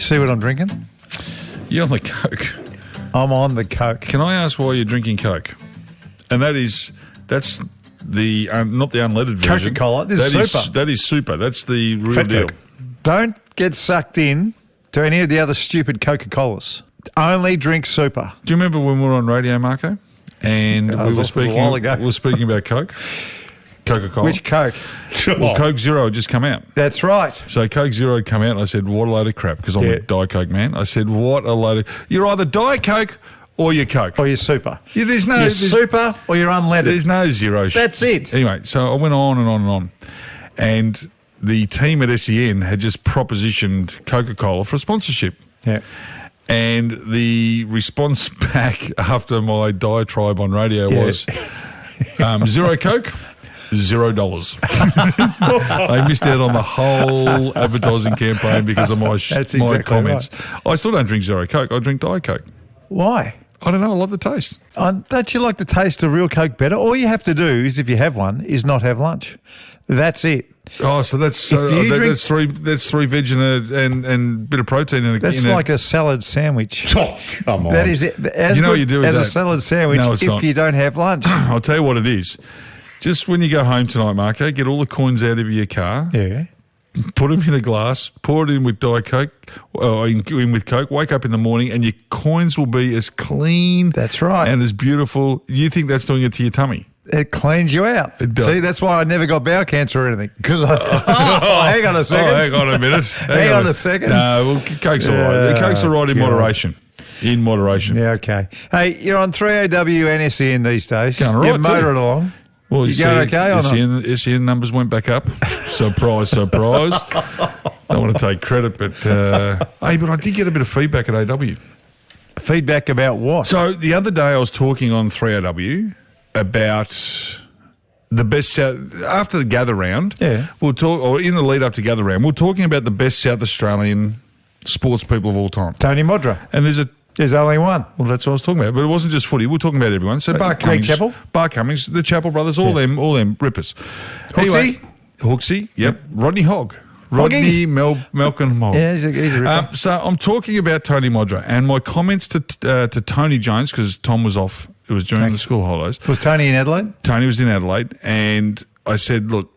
see what I'm drinking? You're on the Coke. I'm on the Coke. Can I ask why you're drinking Coke? And that's the not the unleaded version. Coca-Cola. This is super. That is super. That's the real Fat deal. Coke. Don't get sucked in to any of the other stupid Coca-Colas. Only drink super. Do you remember when we were on radio, Marko? And we were speaking about Coke? Coca-Cola. Which Coke? Well, Coke Zero had just come out. That's right. So Coke Zero had come out and I said, what a load of crap, because I'm a Diet Coke man. I said, what a load of... You're either Diet Coke or you're Coke. Or you're super. Yeah, You're super or you're unleaded. There's no zero. That's it. Anyway, so I went on and on and on. And the team at SEN had just propositioned Coca-Cola for a sponsorship. Yeah. And the response back after my diatribe on radio was zero Coke, $0. They missed out on the whole advertising campaign because of my comments. Right. I still don't drink zero Coke. I drink Diet Coke. Why? I don't know. I love the taste. Don't you like the taste of real Coke better? All you have to do is, if you have one, is not have lunch. That's it. Oh, so that's that's three veg and a bit of protein in it. That's like a salad sandwich. Oh, come on. That is it. As what you do with a salad sandwich if you don't have lunch. I'll tell you what it is. Just when you go home tonight, Marko, get all the coins out of your car. Yeah. Put them in a glass, pour it in with Diet Coke, in with Coke, wake up in the morning and your coins will be as clean. That's right. And as beautiful. You think that's doing it to your tummy? It cleans you out. It does. See, that's why I never got bowel cancer or anything. Because hang on a second. Hang on a minute. Hang on a second. No, well, Coke's all right. Coke's all right in moderation. In moderation. Yeah, okay. Hey, you're on 3AW and SEN these days. Going all right, you're motoring along. Well, you going okay or not? SEN numbers went back up. Surprise, surprise. Don't want to take credit, but but I did get a bit of feedback at AW. Feedback about what? So the other day I was talking on 3AW about the best after the gather round. Yeah, we'll talk, or in the lead up to gather round, we're talking about the best South Australian sports people of all time. Tony Modra, and there's only one. Well, that's what I was talking about, but it wasn't just footy. We're talking about everyone. So Bar Cummings, the Chappell brothers, all them rippers. Hooksy, Hooksy, yep. Rodney Hogg. Rodney Malcolm Hogg. Yeah, he's a ripper. So I'm talking about Tony Modra and my comments to Tony Jones, because Tom was off. It was during the school holidays. Was Tony in Adelaide? Tony was in Adelaide, and I said, look,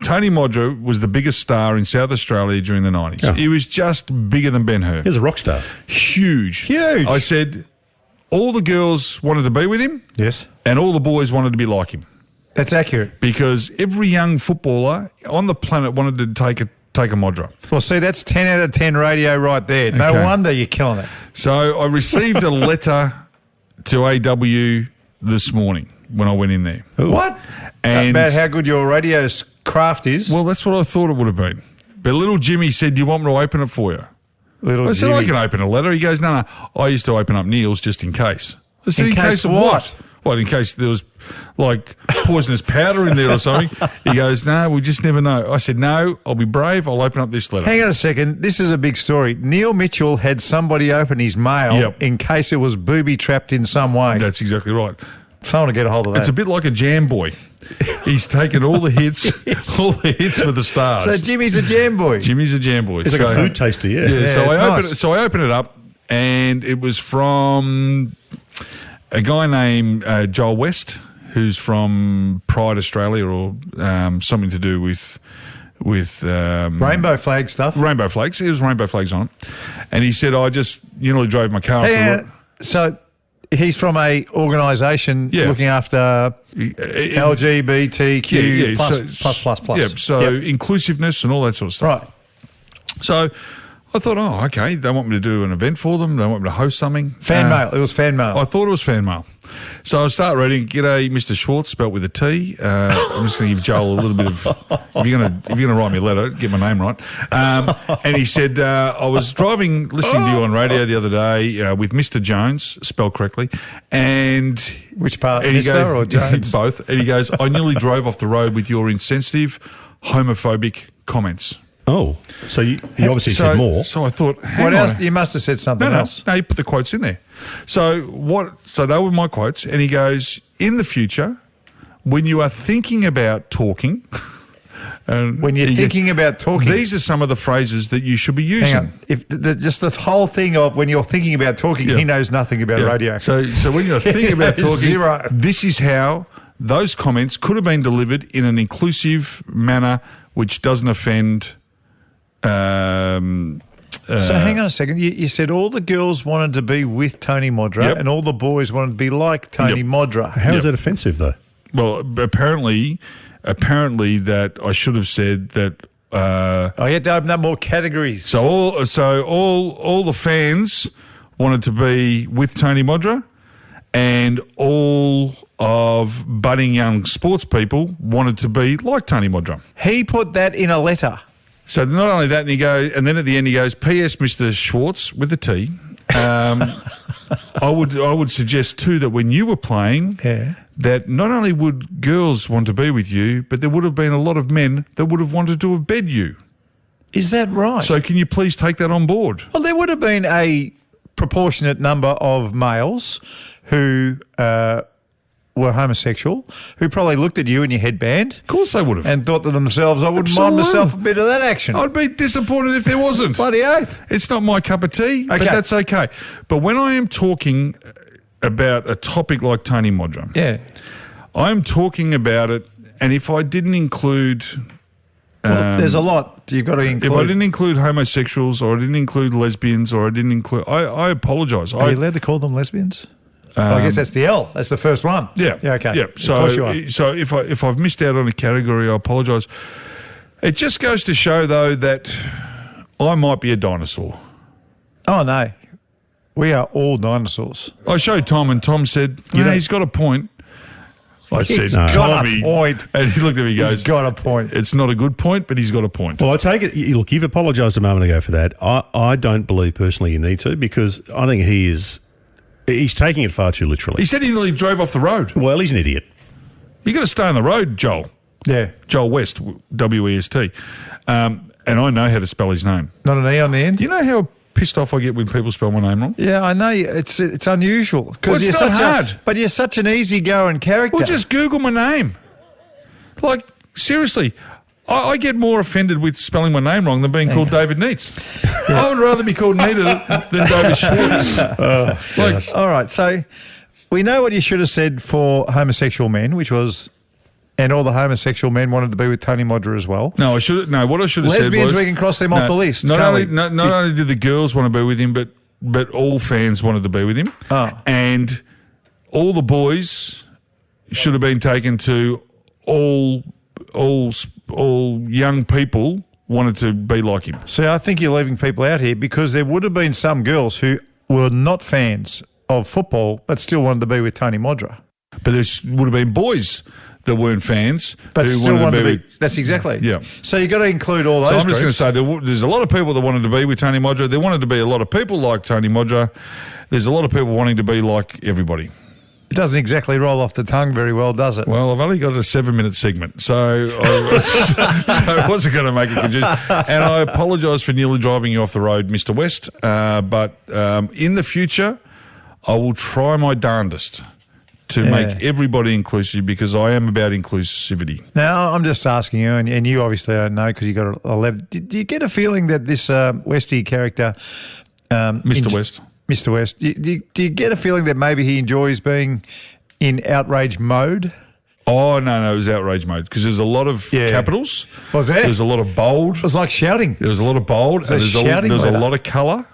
Tony Modra was the biggest star in South Australia during the 90s. Yeah. He was just bigger than Ben-Hur. He was a rock star. Huge. I said all the girls wanted to be with him. Yes. And all the boys wanted to be like him. That's accurate. Because every young footballer on the planet wanted to take a Modra. Well, see, that's 10 out of 10 radio right there. No wonder you're killing it. So I received a letter to AW this morning when I went in there. Ooh. What? And about how good your radio craft is? Well, that's what I thought it would have been. But little Jimmy said, do you want me to open it for you? I said, I can open a letter. He goes, no. I used to open up Neil's just in case. I said, in case of what? What, in case there was like poisonous powder in there or something? He goes, no, we just never know. I said, no, I'll be brave. I'll open up this letter. Hang on a second. This is a big story. Neil Mitchell had somebody open his mail in case it was booby-trapped in some way. That's exactly right. Someone to get a hold of that. It's a bit like a jam boy. He's taken all the hits, all the hits for the stars. So Jimmy's a jam boy. Jimmy's a jam boy. It's like a food taster, yeah. So I opened it up, and it was from a guy named Joel West, who's from Pride Australia, or something to do with rainbow flag stuff. Rainbow flags. It was rainbow flags on it, and he said, I just nearly drove my car off the So he's from a organisation looking after LGBTQ plus. Yeah, so inclusiveness and all that sort of stuff. Right. So I thought, oh, okay, they want me to do an event for them. They want me to host something. Fan mail. It was fan mail. I thought it was fan mail. So I start reading, G'day, Mr. Schwartz, spelt with a T. I'm just going to give Joel a little bit of, if you're going to write me a letter, get my name right. And he said, I was listening to you on radio the other day with Mr. Jones, spelled correctly. And which part, Mr. or Jones? Both. And he goes, I nearly drove off the road with your insensitive, homophobic comments. Oh, so you obviously said more. So I thought, what else? You must have said something else. No, you put the quotes in there. So they were my quotes, and he goes, in the future, when you are thinking about talking, And when you're thinking about talking. These are some of the phrases that you should be using. Hang on. If just the whole thing of when you're thinking about talking, he knows nothing about radio. So when you're thinking about talking, Zero. This is how those comments could have been delivered in an inclusive manner which doesn't offend. So hang on a second. You said all the girls wanted to be with Tony Modra and all the boys wanted to be like Tony Modra. How is that offensive, though? Well, apparently that I should have said that. You had to open up more categories. So all the fans wanted to be with Tony Modra, and all of budding young sports people wanted to be like Tony Modra. He put that in a letter. So not only that, and then at the end he goes, "P.S. Mr. Schwartz," with a T. I would suggest too that when you were playing, that not only would girls want to be with you, but there would have been a lot of men that would have wanted to have bed you. Is that right? So can you please take that on board? Well, there would have been a proportionate number of males who were homosexual, who probably looked at you in your headband. Of course they would have. And thought to themselves, I wouldn't mind myself a bit of that action. I'd be disappointed if there wasn't. Bloody oath. It's not my cup of tea, but that's okay. But when I am talking about a topic like Tony Modra, I'm talking about it, and if I didn't include... Well, there's a lot you've got to include. If I didn't include homosexuals or I didn't include lesbians or I didn't include... I apologise. Are you allowed to call them lesbians? I guess that's the L. That's the first one. Yeah. Yeah, okay. Yeah. So, of course you are. So if I've missed out on a category, I apologise. It just goes to show, though, that I might be a dinosaur. Oh, no. We are all dinosaurs. I showed Tom, and Tom said, he's got a point. I said, he's got a point. And he looked at me and goes, he's got a point. It's not a good point, but he's got a point. Well, I take it, look, you've apologised a moment ago for that. I don't believe personally you need to, because I think he's taking it far too literally. He said he nearly drove off the road. Well, he's an idiot. You got to stay on the road, Joel. Yeah. Joel West, W-E-S-T. And I know how to spell his name. Not an E on the end? Do you know how pissed off I get when people spell my name wrong? Yeah, I know. It's unusual. Well, it's not hard. But you're such an easygoing character. Well, just Google my name. Like, seriously, I get more offended with spelling my name wrong than being called David Neitz. I would rather be called Nita than David Schwartz. All right, so we know what you should have said for homosexual men, which was, and all the homosexual men wanted to be with Tony Modra as well. No, what I should have said was... Lesbians, we can cross them off the list, not only did the girls want to be with him, but all fans wanted to be with him. Oh. And all the boys should have been taken to all young people wanted to be like him. See, I think you're leaving people out here because there would have been some girls who were not fans of football but still wanted to be with Tony Modra. But there would have been boys that weren't fans but who still wanted to be with, that's exactly. Yeah. So you've got to include all those So I'm just groups. going to say there's a lot of people that wanted to be with Tony Modra. There wanted to be a lot of people like Tony Modra. There's a lot of people wanting to be like everybody. It doesn't exactly roll off the tongue very well, does it? Well, I've only got a 7-minute segment, so I wasn't going to make it confusing. And I apologise for nearly driving you off the road, Mr. West. But in the future, I will try my darndest to make everybody inclusive because I am about inclusivity. Now, I'm just asking you, and you obviously don't know because you got 11. Do you get a feeling that this Westy character, Mr. West? Mr. West, do you get a feeling that maybe he enjoys being in outrage mode? Oh, no, it was outrage mode because there's a lot of capitals. Was there? There's a lot of bold. It was like shouting. There was a lot of bold. And there's a lot of colour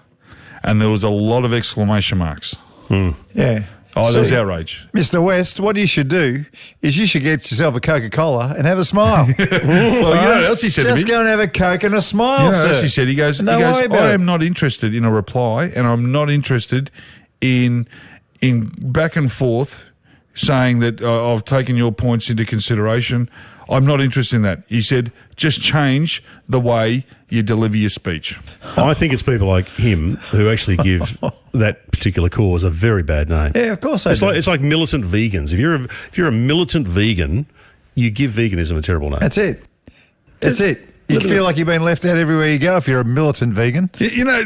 and there was a lot of exclamation marks. Yeah. Oh, there was outrage. Mr. West, what you should do is you should get yourself a Coca-Cola and have a smile. Well, you know what else he said to me? Just go and have a Coke and a smile, You know sir. what else he said? He goes, I am not interested in a reply and I'm not interested in back and forth saying that I've taken your points into consideration. I'm not interested in that. He said, just change the way you deliver your speech. I think it's people like him who actually give that particular cause a very bad name. Yeah, of course It's like militant vegans. If you're a militant vegan, you give veganism a terrible name. That's it. That's it. You feel like you've been left out everywhere you go if you're a militant vegan. You know,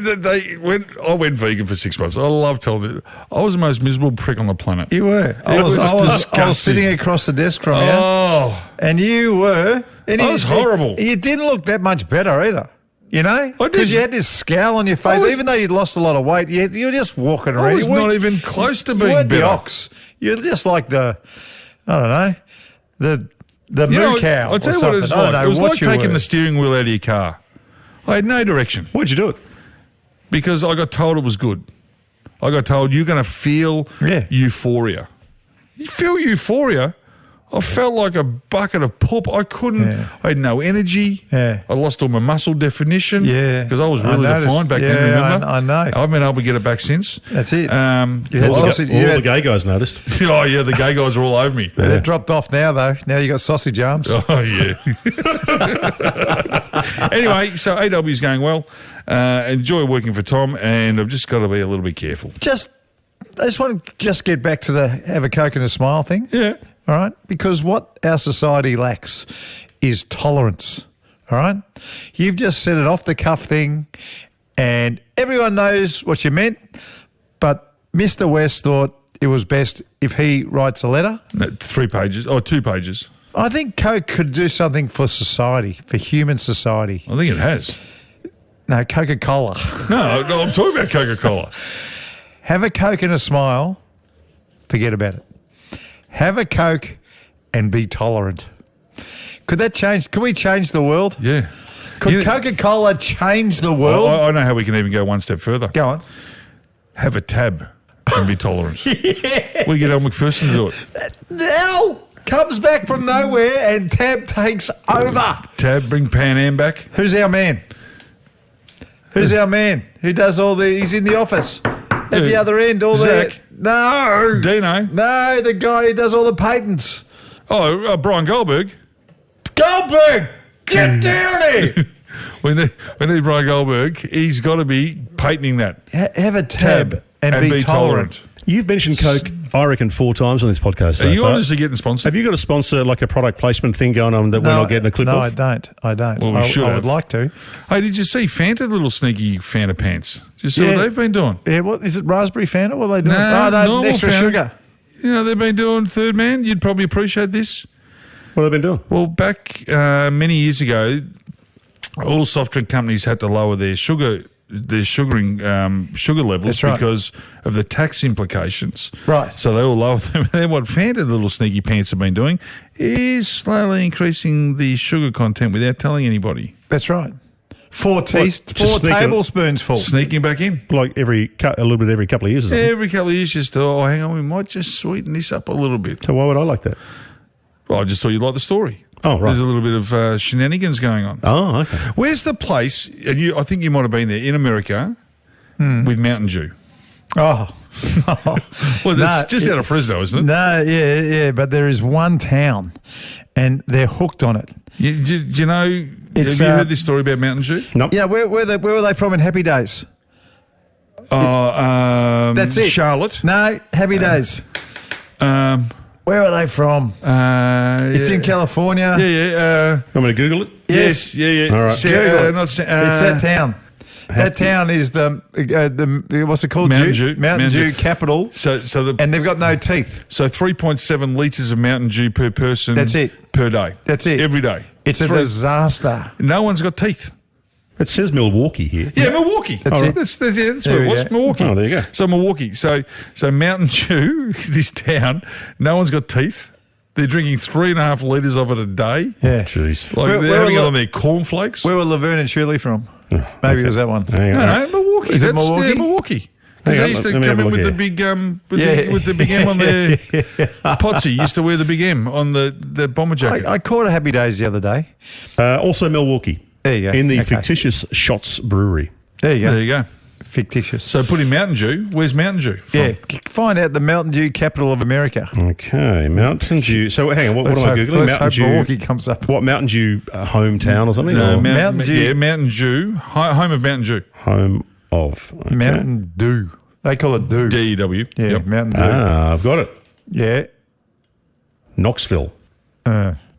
I went vegan for 6 months. I love telling you. I was the most miserable prick on the planet. You were. It was I was disgusting. sitting across the desk from you. Oh. And you were And I was horrible. You didn't look that much better either. You know? Because you had this scowl on your face. Even though you'd lost a lot of weight, you were just walking around. I was not even close to being you weren't better. the ox. You're just like the moo cow I'll or tell you something. what it was I don't like. know It was what like you taking were. the steering wheel out of your car. I had no direction Why'd you do it? because I got told it was good. I got told you're going to feel euphoria. You feel euphoria? I felt like a bucket of poop. I couldn't. Yeah. I had no energy. Yeah. I lost all my muscle definition. Yeah. Because I was I really noticed. defined back Yeah, then, remember? I know. I've been able to get it back since. That's it. You had All, sausage- you the had- gay guys noticed. Oh, yeah, the gay guys are all over me. They've dropped off now, though. Now you got sausage arms. Oh, yeah. Anyway, so AW's going well. Enjoy working for Tom, and I've just got to be a little bit careful. I just want to get back to the have a Coke and a smile thing. Yeah. All right? Because what our society lacks is tolerance. All right? You've just said an off-the-cuff thing and everyone knows what you meant, but Mr. West thought it was best if he writes a letter. No, 3 pages, or 2 pages. I think Coke could do something for society, for human society. I think it has. No, Coca-Cola. No, I'm talking about Coca-Cola. Have a Coke and a smile. Forget about it. Have a Coke and be tolerant. Could that change? Can we change the world? Yeah. Could Coca-Cola change the world? I know how we can even go one step further. Go on. Have a tab and be tolerant. We get El McPherson to do it. Now comes back from nowhere and Tab takes over. Tab, bring Pan Am back. Who's our man? Who's our man? Who does all the... He's in the office at the other end. All Zach. No. Dino. No, the guy who does all the patents. Oh, Brian Goldberg. Goldberg! Get down here! We need Brian Goldberg. He's got to be patenting that. Have a tab and be tolerant. You've mentioned Coke, I reckon, 4 times on this podcast so Are you far. honestly getting sponsored? Have you got a sponsor, like a product placement thing going on that we're not getting a clip no, of? I don't. Well, we should I would have. like to. Hey, did you see Fanta, little sneaky Fanta pants? Did you see what they've been doing? Yeah, what is it? Raspberry Fanta? What are they doing? No, normal extra Fanta. sugar. You know, they've been doing Third Man. You'd probably appreciate this. What have they been doing? Well, back many years ago, all soft drink companies had to lower their sugar levels That's right. because of the tax implications. Right. So they all lowered them. Then what Fanta, the little sneaky pants, have been doing is slowly increasing the sugar content without telling anybody. That's right. 4 just sneak it- tablespoons full. Sneaking back in. Like a little bit every couple of years or something. Every couple of years, just, hang on, we might just sweeten this up a little bit. So why would I like that? Well, I just thought you'd like the story. Oh, right. There's a little bit of shenanigans going on. Oh, okay. Where's the place, and I think you might have been there, in America, with Mountain Dew? Oh. Well, it's just out of Fresno, isn't it? No, yeah, but there is one town and they're hooked on it. Do you know, It's, have you heard this story about Mountain Dew? Nope. Yeah, where were they from in Happy Days? That's it. Charlotte. No, Happy Days. Where are they from? It's in California. Yeah. Want me to Google it? Yes. Yeah. All right. Google it. It's It's that town. That town is the what's it called? Mountain Dew. Mountain Dew capital. And they've got no teeth. So 3.7 litres of Mountain Dew per person. That's it. Per day. That's it. Every day. It's a disaster. No one's got teeth. It says Milwaukee here. Yeah, Milwaukee. That's it. That's There where it we was. go. Milwaukee. Oh, there you go. So Milwaukee. So Mountain Dew, this town, no one's got teeth. They're drinking 3.5 litres of it a day. Yeah. Jeez. Like Where they're having it were on their cornflakes. Where were Laverne and Shirley from? Maybe it was that one. Hang on. No, Milwaukee. Is it That's Milwaukee? Yeah, Milwaukee. Hang Because they on, used to let me have come a in look with the here. big with the big M on their Potsy used to wear the big M on the bomber jacket. I caught a Happy Days the other day. Also Milwaukee. There you go. In the Okay. fictitious Shots Brewery. There you go. There you go. Fictitious. So put in Mountain Dew. Where's Mountain Dew from? Yeah, find out the Mountain Dew capital of America. Okay, Mountain Dew. So hang on, what am I Googling? Let's Mountain hope Dew. Milwaukee comes up. What, Mountain Dew hometown or something? No, Or Mountain Dew. Yeah, Mountain Dew. Home of Mountain Dew. home of. Okay. Mountain Dew. They call it Dew. DEW. Yeah, Yep. Mountain Dew. Ah, I've got it. Yeah. Knoxville.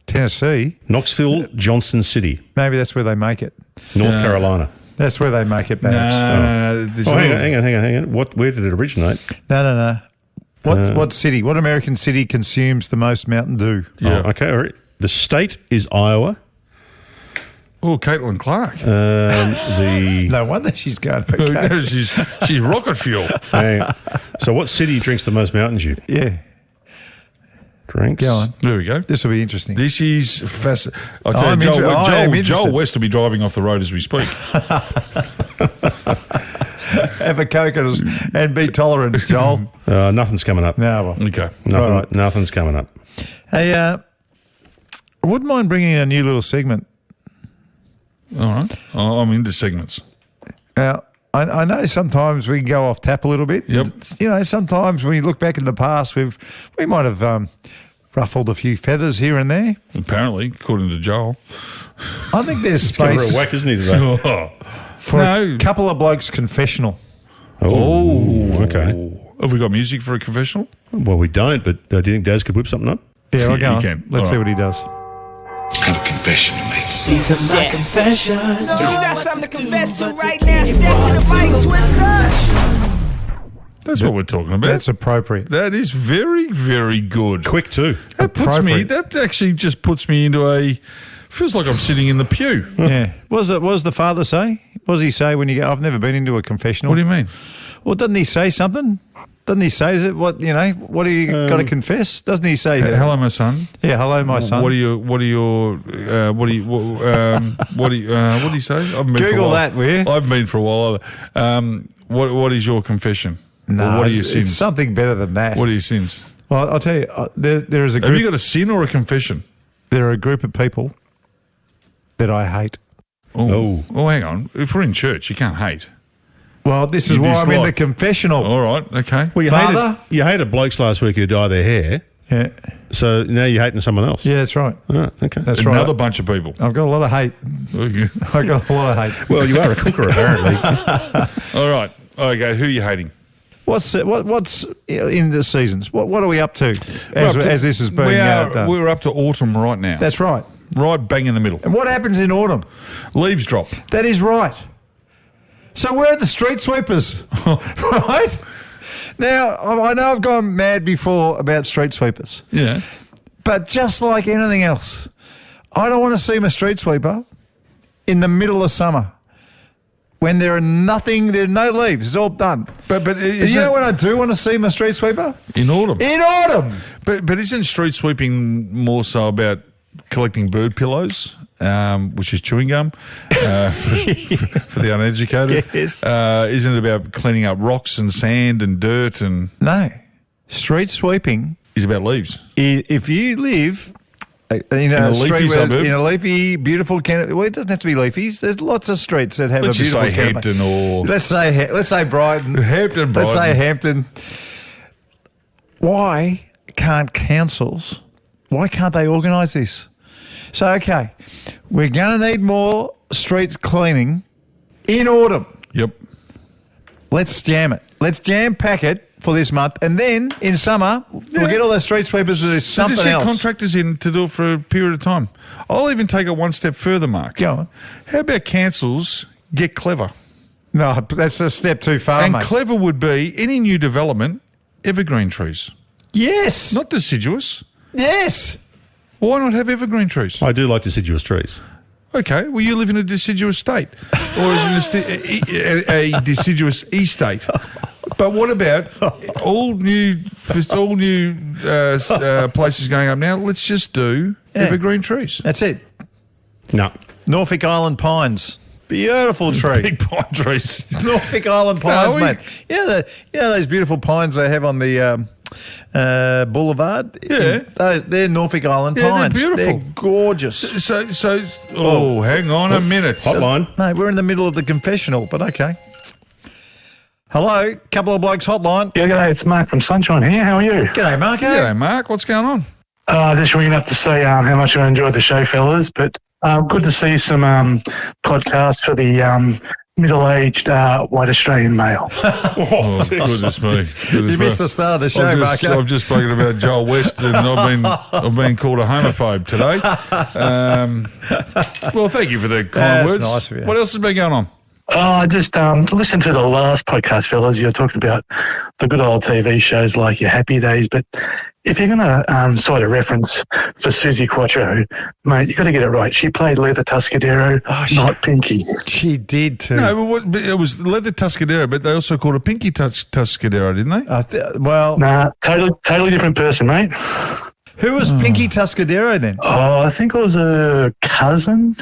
Tennessee. Knoxville, Johnson City, Maybe that's where they make it. North Carolina. That's where they make it, perhaps. No. There's Oh, a hang on. Where did it originate? No. What city? What American city consumes the most Mountain Dew? Yeah. Oh, okay, all right. The state is Iowa. Oh, Caitlin Clark. No wonder she's going for No, Kate. she's rocket fuel. So what city drinks the most Mountain Dew? Yeah. Drinks. Go on. There we go. This will be interesting. This is fascinating. I'll tell I'm you, I am Joel interested. West will be driving off the road as we speak. Have a Coke and be tolerant, Joel. Nothing's coming up. No, well. Okay. Nothing's coming up. Hey, I wouldn't mind bringing in a new little segment. All right. I'm into segments. Now, I know sometimes we go off tap a little bit. Yep. You know, sometimes when you look back in the past, we might have ruffled a few feathers here and there. Apparently, according to Joel. I think there's Give her a space whack, isn't he, today? for a couple of blokes confessional. Oh, okay. Have we got music for a confessional? Well, we don't, but do you think Daz could whip something up? Yeah, we'll go You on. can. Let's All see right. what he does. I have a confession to make. These are my confessions. So you got something to confess to right now? Step to the mic, Twister. That's what we're talking about. That's appropriate. That is very, very good. Quick, too. That actually just puts me into feels like I'm sitting in the pew. Yeah. What does the father say? What does he say when you go, I've never been into a confessional? What do you mean? Well, doesn't he say something? Doesn't he say, is it what, you know, what do you got to confess? Doesn't he say that? Hello, my son. Yeah, hello, my son. What do you say? I've been for a Google while. that, will you? I've been for a while. What is your confession? No, Or what are your it's sins? something better than that. What are your sins? Well, I'll tell you, there is a Have you group, got a sin or a confession? there are a group of people that I hate. Oh, hang on. If we're in church, you can't hate. Well, this is You why I'm in the dislike. confessional. All right, okay. Well, Father? you hated blokes last week who dye their hair, Yeah, so now you're hating someone else. yeah, that's right. All right, okay. That's Another right. bunch of people. I've got a lot of hate. Okay. I've got a lot of hate. Well, you are a cooker, apparently. All right. Okay, who are you hating? What's in the seasons? What are we up to as this is being done? We're up to autumn right now. That's right. Right bang in the middle. And what happens in autumn? Leaves drop. That is right. So where are the street sweepers? Right? Now, I know I've gone mad before about street sweepers, Yeah. but just like anything else, I don't want to see my street sweeper in the middle of summer when there are no leaves. It's all done. But And you know when I do want to see my street sweeper? in autumn. In autumn. But isn't street sweeping more so about collecting bird pillows, which is chewing gum, for the uneducated? Yes. Isn't it about cleaning up rocks and sand and dirt and No. Street sweeping, is about leaves? if you live in a a leafy street suburb? in a leafy, beautiful well, it doesn't have to be leafies. There's lots of streets that have Let's a just beautiful say Hampton or let's say Brighton. Hampton, Let's say Brighton. Hampton. Why can't councils? Why can't they organise this? So okay, we're going to need more street cleaning in autumn. Yep. Let's jam it. Let's jam pack it for this month, and then in summer we'll get all those street sweepers to do So something just get else. contractors in to do it for a period of time. I'll even take it one step further, Mark. Go on. How about councils get clever? No, that's a step too far, And mate. clever would be any new development, evergreen trees. Yes. Not deciduous. Yes. Why not have evergreen trees? I do like deciduous trees. Okay, well, you live in a deciduous state or is it a deciduous estate? But what about all new places going up now? Let's just do evergreen trees. That's it. No. Norfolk Island pines. Beautiful tree. Big pine trees. Norfolk Island pines, we- mate. You know those beautiful pines they have on the boulevard? Yeah. They're Norfolk Island Yeah, they're pines. beautiful. They're gorgeous. So, hang on a minute. Hotline. Mate, we're in the middle of the confessional, but okay. Hello, Couple of Blokes hotline. Yeah, g'day, it's Mark from Sunshine here. How are you? G'day, Marko. G'day, Mark. What's going on? Just ringing up to say how much I enjoyed the show, fellas. But good to see some podcasts for the middle-aged white Australian male. Oh, goodness me. You missed the start of the show, Marko. I've just spoken about Joel West and I've been called a homophobe today. Well, thank you for the kind That's words. nice of you. What else has been going on? I just listened to the last podcast, fellas. You were talking about the good old TV shows like your Happy Days, but if you're going to cite a reference for Susie Quattro, mate, you got to get it right. She played Leather Tuscadero, not Pinky. She did too. No, but it was Leather Tuscadero, but they also called her Pinky Tuscadero, didn't they? Nah, totally different person, mate. Who was Pinky Tuscadero then? Oh, I think it was a cousin.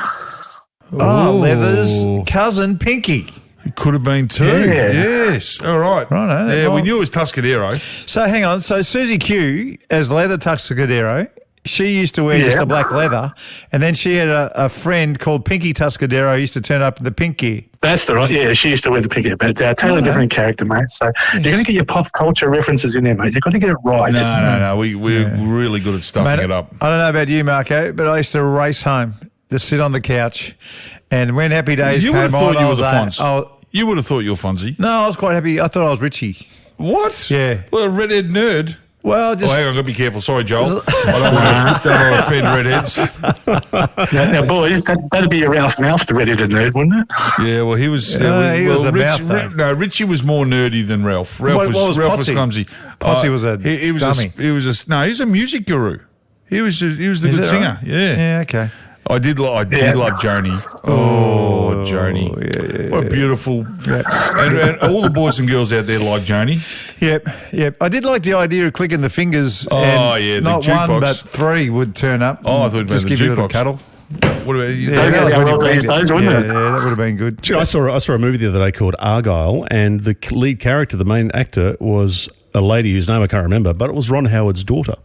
Oh, Leather's cousin Pinky. It could have been too. Yeah. Yes. All right. Righto. Yeah, Well- we knew it was Tuscadero. So hang on. So Susie Q as Leather Tuscadero, she used to wear just the black leather, and then she had a friend called Pinky Tuscadero who used to turn up in the pinky. That's the right. Yeah, she used to wear the pinky, but totally different character, mate. So you're going to get your pop culture references in there, mate. You've got to get it right. No. We're really good at stuffing Mate, it up. I don't know about you, Marko, but I used to race home to sit on the couch, and when Happy Days You came would have thought on, you I were was the like, Fonz. You would have thought you were Fonzie. no, I was quite happy. I thought I was Richie. What? Yeah. Well, a redhead nerd. Well, just Hang on, I've got to be careful. Sorry, Joel. I don't want to offend redheads. Now, boys, that'd be a Ralph Mouth, the redheaded nerd, wouldn't it? Yeah, well, he was. he was a mouth, though. No, Richie was more nerdy than Ralph. Ralph What was Ralph Potsy? was clumsy. Potsy was a he was dummy. he's a music guru. He was the Is good it singer. right? Yeah. Yeah, okay. I did love Joni. Oh, Joni. Yeah. What a beautiful. And all the boys and girls out there like Joni. Yep. I did like the idea of clicking the fingers. Oh, and yeah, the not one, jukebox. but three would turn up. Oh, I thought it just was give the you a little jukebox. cuddle. What about you? Yeah, that was go when you well banged these it. days, wouldn't Yeah, it? that would have been good. Do you know, I saw a movie the other day called Argyle, and the lead character, the main actor, was a lady whose name I can't remember, but it was Ron Howard's daughter.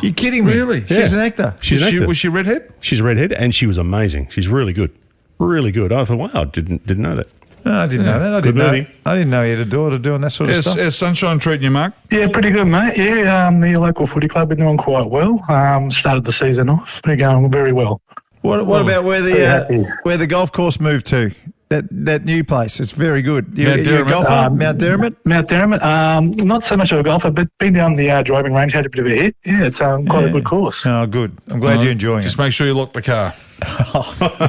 You kidding me? Really? She's Yeah. an actor. She's an actor. Was she redhead? She's a redhead, and she was amazing. She's really good. Really good. I thought, wow, didn't know that. No, I didn't know that. Good movie. I didn't know you had a daughter doing that sort of stuff. How's Sunshine treating you, Mark? Yeah, pretty good, mate. Yeah, the local footy club been doing quite well. Started the season off. They're going very well. What about where very happy. the golf course moved to? That new place. It's very good. Mount You're a Derrimut. golfer? Mount Derrimut? Mount Derrimut, not so much of a golfer, but been down the driving range, had a bit of a hit. Yeah, it's quite a good course. Oh, good. I'm glad you're enjoying Just it. make sure you lock the car.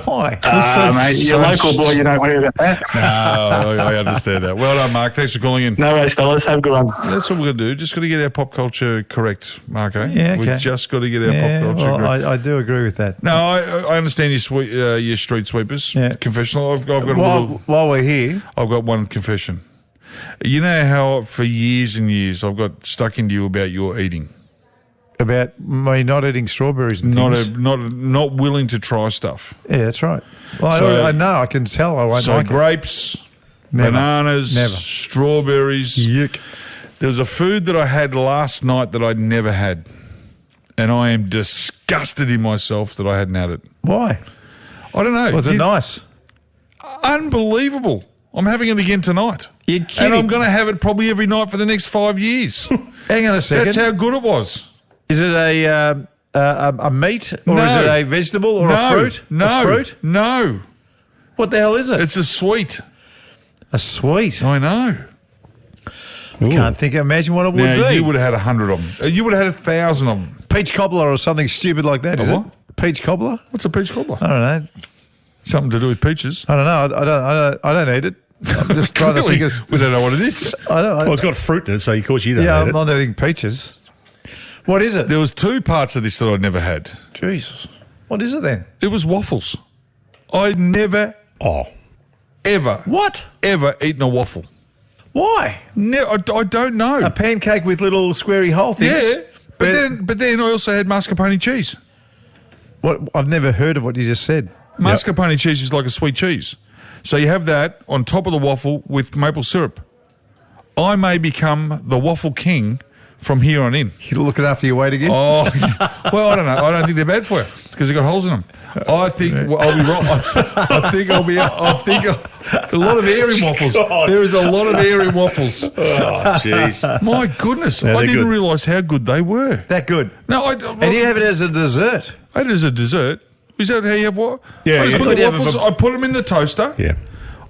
Why? Mate, you're local boy, you don't worry about that. No, I understand that. Well done, Mark. Thanks for calling in. No worries, fellas. Have a good one. That's what we're going to do. Just got to get our pop culture correct, Marko. Yeah, okay. We've just got to get our pop culture well, correct. I do agree with that. No, I understand your street sweepers. Yeah. Confessional. I've got a little. While we're here, I've got one confession. You know how for years and years I've got stuck into you about your eating. about me not eating strawberries and things. Not willing to try stuff. Yeah, that's right. Well, So- I know. I can tell I won't So like it. grapes, Never. bananas, Never. strawberries. Yuck. There was a food that I had last night that I'd never had. And I am disgusted in myself that I hadn't had it. Why? I don't know. Was it nice? Unbelievable. I'm having it again tonight. You're kidding. And I'm going to have it probably every night for the next 5 years. Hang on a second. That's how good it was. Is it a meat or is it a vegetable or a fruit? No. A fruit? No. What the hell is it? It's a sweet. a sweet. I know. I can't think. Imagine what it would Now, be. you would have had 100 of them. You would have had 1,000 of them. Peach cobbler or something stupid like that. Is what? it? Peach cobbler? What's a peach cobbler? I don't know. Something to do with peaches. I don't know. I don't eat it. I'm just trying to Really? think. We don't know what it is. I don't. Well, it's got fruit in it, so of course you don't Yeah, eat I'm it. not eating peaches. What is it? There was two parts of this that I'd never had. Jesus. What is it then? It was waffles. I'd never, ever, What? ever eaten a waffle. Why? No, I don't know. A pancake with little squarey hole Yeah, things. but then I also had mascarpone cheese. What? I've never heard of what you just said. Mascarpone cheese is like a sweet cheese. So you have that on top of the waffle with maple syrup. I may become the waffle king from here on in. You're looking after your weight again? Oh, well, I don't know. I don't think they're bad for you because they've got holes in them. I think I'll be wrong. I think a lot of airy waffles. There is a lot of airy waffles. Oh, jeez. My goodness, Yeah, I they're didn't good. realise how good they were. That good. No, And you have it as a dessert. I had it as a dessert. Is that how you have what? Yeah, I just yeah. put But the you have waffles. I put them in the toaster. Yeah.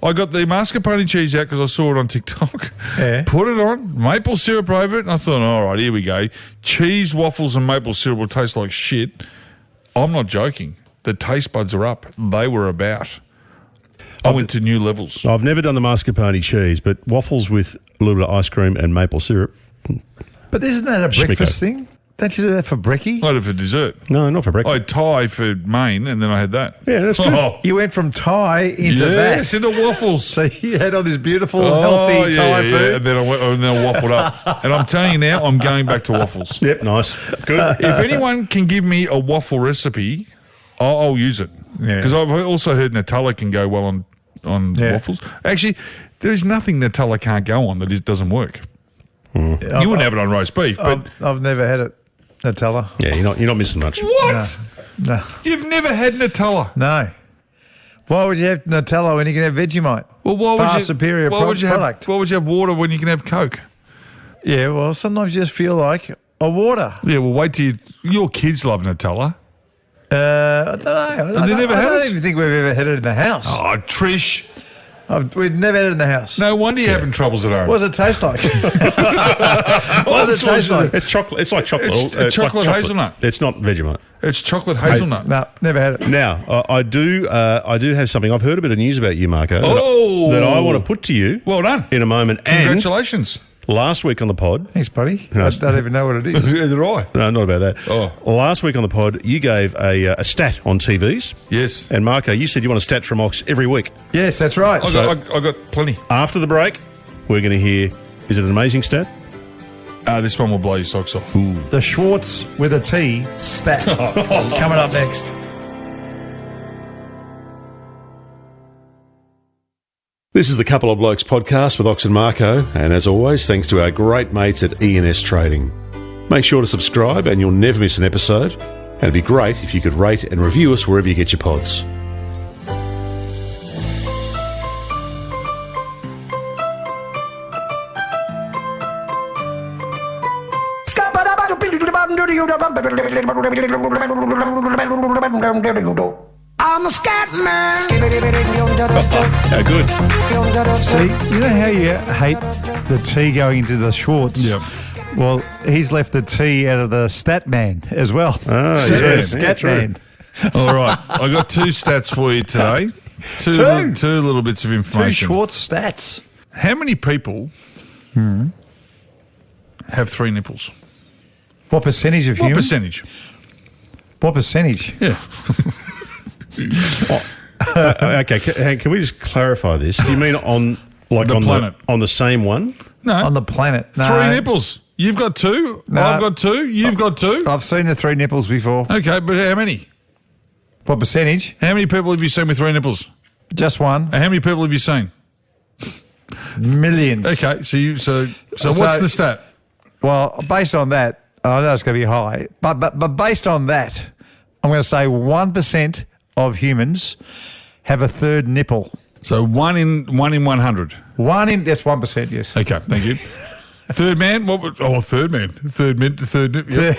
I got the mascarpone cheese out because I saw it on TikTok. Yeah. Put it on, maple syrup over it, and I thought, all right, here we go. Cheese, waffles, and maple syrup will taste like shit. I'm not joking. The taste buds are up. They were about. I went to new levels. I've never done the mascarpone cheese, but waffles with a little bit of ice cream and maple syrup. But isn't that a breakfast thing? Don't you do that for brekkie? I had it for dessert. No, not for I breakfast. had Thai for main, and then I had that. Yeah, that's good. Oh, You went from Thai into yes, that. into waffles. So you had all this beautiful, healthy Thai food. And then I waffled up. And I'm telling you now, I'm going back to waffles. Yep, nice. Good. If anyone can give me a waffle recipe, I'll use it. Yeah. Because I've also heard Nutella can go well on Yeah. waffles. Actually, there is nothing Nutella can't go on that it doesn't work. You wouldn't have it on roast beef, but I've never had it, Nutella. Yeah, you're not missing much. what? No. You've never had Nutella? No. Why would you have Nutella when you can have Vegemite? Well, why Far would you, superior why would you product. why would you have water when you can have Coke? Yeah, well, sometimes you just feel like a water. Yeah, well, wait till your kids love Nutella. I don't know. Have they never I had don't it? even think we've ever had it in the house. Oh, Trish. We've never had it in the house. No wonder you're having troubles at home. What does it taste like? What does it taste like? It's chocolate. It's like chocolate. It's like chocolate hazelnut. It's not Vegemite. It's chocolate hazelnut. No, never had it. Now, I do have something. I've heard a bit of news about you, Marko, Oh. that I want to put to you Well done. in a moment. Congratulations. And last week on the pod, Thanks, buddy. I don't even know what it is. Neither do I. no, not about that. Oh. Last week on the pod, you gave a stat on TVs. Yes. And Marko, you said you want a stat from Ox every week. Yes, that's right. I got plenty. After the break, we're going to hear, is it an amazing stat? This one will blow your socks off. The Schwartz with a T stat coming up next. This is the Couple of Blokes podcast with Ox and Marko, and as always, thanks to our great mates at ENS Trading. Make sure to subscribe and you'll never miss an episode, and it'd be great if you could rate and review us wherever you get your pods. I'm a scat man. How good. See, you know how you hate the T going into the Schwartz? Yep. Well, he's left the T out of the stat man as well. Oh, yeah, Scat true. man. All right. I got two stats for you today. Two little bits of Two information. Schwartz stats. How many people have three nipples? What percentage of What humans? percentage? What percentage? Yeah. Okay, can we just clarify this? You mean on The planet. on the same one? No. On the planet. No. Three nipples. You've got two. No. I've got two. You've got two. I've seen the three nipples before. Okay, but how many? What percentage? How many people have you seen with three nipples? Just one. And how many people have you seen? Millions. Okay, so what's the stat? Well, based on that, I know it's going to be high, but based on that, I'm going to say 1% of humans have a third nipple. So one in 100. That's 1%, yes. Okay, thank you. Third man? Third man. Third nip. Yep.